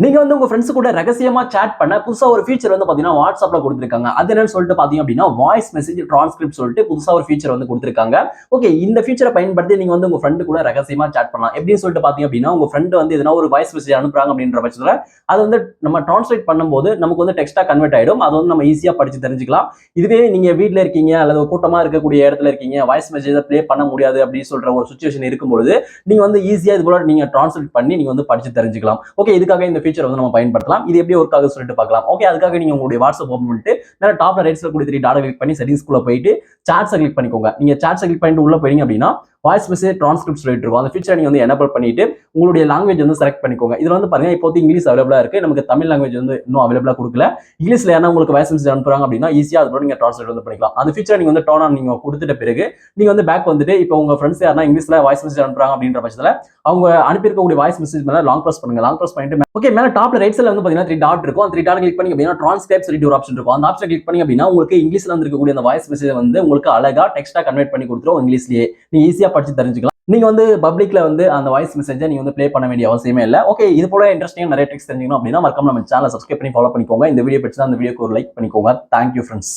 நீங்க வந்து உங்க ஃப்ரெண்ட்ஸ் கூட ரகசியமா சாட் பண்ண புதுசா ஒரு ஃபீச்சர் வந்து பாத்தீங்கன்னா வாட்ஸ்அப்ல கொடுத்திருக்காங்க. அது என்னன்னு சொல்லிட்டு பாத்தீங்க அப்படின்னா வாய்ஸ் மெசேஜ் டிரான்ஸ்கிரிப்ட் சொல்லிட்டு புதுசா ஒரு ஃபீச்சர் வந்து கொடுத்திருக்காங்க. ஓகே, இந்த ஃபீச்சரை பயன்படுத்தி நீங்க வந்து உங்க ஃப்ரெண்ட் கூட ரகசியமா சாட் பண்ணலாம். எப்படின்னு சொல்லிட்டு பாத்தீங்க அப்படின்னா உங்க ஃப்ரெண்ட் வந்து எதனா ஒரு வாய்ஸ் மெசேஜ் அனுப்புறாங்க அப்படின்ற பட்சத்துல அது வந்து நம்ம டிரான்ஸ்லேட் பண்ணும்போது நமக்கு வந்து டெக்ஸ்டா கன்வெர்ட் ஆயிடும். அது வந்து நம்ம ஈஸியா படிச்சு தெரிஞ்சுக்கலாம். இதுவே நீங்க வீட்ல இருக்கீங்க அல்லது கூட்டமா இருக்கக்கூடிய இடத்துல இருக்கீங்க, வாய்ஸ் மெசேஜ் ப்ளே பண்ண முடியாது அப்படின்னு சொல்ற ஒரு சுச்சுவேஷன் இருக்கும்பொழுது நீங்க வந்து ஈஸியா இது போல நீங்க டிரான்ஸ்லேட் பண்ணி நீங்க வந்து படிச்சு தெரிஞ்சுக்கலாம். ஓகே, இதுக்காக இந்த ஃபீச்சர் வந்து நம்ம பயன்படுத்தலாம். இது எப்படி ஒர்க் ஆகுது சொல்லிட்டு பார்க்கலாம். ஓகே, அதுக்காக நீங்க உங்களுடைய வாட்ஸ்அப் ஓபன் பண்ணிட்டு மேல டாப்ல ரைட் சைடுல கூடிய 3 டாட் கிளிக் பண்ணி செட்டிங்ஸ் குள்ள போயிட்டு சாட்ஸை கிளிக் பண்ணிக்கோங்க. நீங்க சாட்ஸை கிளிக் பண்ணிட்டு உள்ள போறீங்க அப்படின்னா வாய்ஸ் மெசேஜ் டிரான்ஸ்கிரிப்ட் சொல்லிட்டு இருக்கும். அந்த ஃபீச்சர் நீங்க வந்து எனேபிள் பண்ணிட்டு உங்களுடைய லாங்குவேஜ் வந்து செலக்ட் பண்ணிக்கோங்க. இதுல வந்து பாருங்க இப்போ இங்கிலீஷ் அவைலபிளா இருக்கு. நமக்கு தமிழ் லாங்குவேஜ் வந்து இன்னும் அவைலபிளா கொடுக்கல. இங்கிலீஷ்ல யாரா உங்களுக்கு வாய்ஸ் மெசேஜ் அனுப்புறாங்க அப்படின்னா ஈஸியா அது நீங்க டிரான்ஸ்லேட் வந்து பண்ணிக்கலாம். அந்த ஃபீச்சர் நீங்க வந்து டர்ன் ஆன் நீங்க கொடுத்துட்ட பிறகு நீங்க வந்து பேக் வந்துட்டு இப்போ உங்க ஃப்ரெண்ட்ஸ் யாரா இங்கிலீஷ்ல வாய்ஸ் மெசேஜ் அனுப்புறாங்க அப்படின்ற பட்சத்துல அவங்க அனுப்பியிருக்கக்கூடிய வாய்ஸ் மெசேஜ் மேல லாங் பிரஸ் பண்ணுங்க. லாங் பிரஸ் பண்ணிட்டு ஓகே மேல டாப்ல ரைட் சைடுல வந்து பாத்தீங்கன்னா 3 டாட் இருக்கும். அந்த 3 டாட் கிளிக் பண்ணி அப்படின்னா டிரான்ஸ்கிரைப் சொல்லிட்டு ஒரு ஆப்ஷன் இருக்கும். அந்த ஆப்ஷன் கிளிக் பண்ணி அப்படின்னா உங்களுக்கு இங்கிலீஷ்ல வந்து இருக்கக்கூடிய அந்த வாய்ஸ் மெசேஜ் வந்து உங்களுக்கு அழகா டெக்ஸ்டா கன்வெர்ட் பண்ணி கொடுத்துரும் இங்கிலீஷ்லயே. நீங்க ஈஸியா படிச்சு தெரிஞ்சுக்கலாம். நீங்க வந்து பப்ளிக்ல வந்து அந்த வாய்ஸ் மெசேஜை நீங்க வந்து ப்ளே பண்ண வேண்டிய அவசியமே இல்லை. ஓகே, இது போல இன்ட்ரெஸ்டிங் நிறைய டெக்ஸ்ட் தெரிஞ்சுக்கணும் அப்படின்னா மறக்காம நம்ம சேனலை சப்ஸ்கிரைப் பண்ணி ஃபாலோ பண்ணிக்கோங்க. இந்த வீடியோ பிடிச்சா அந்த வீடியோக்கு ஒரு லைக் பண்ணிக்கோங்க. Thank you friends.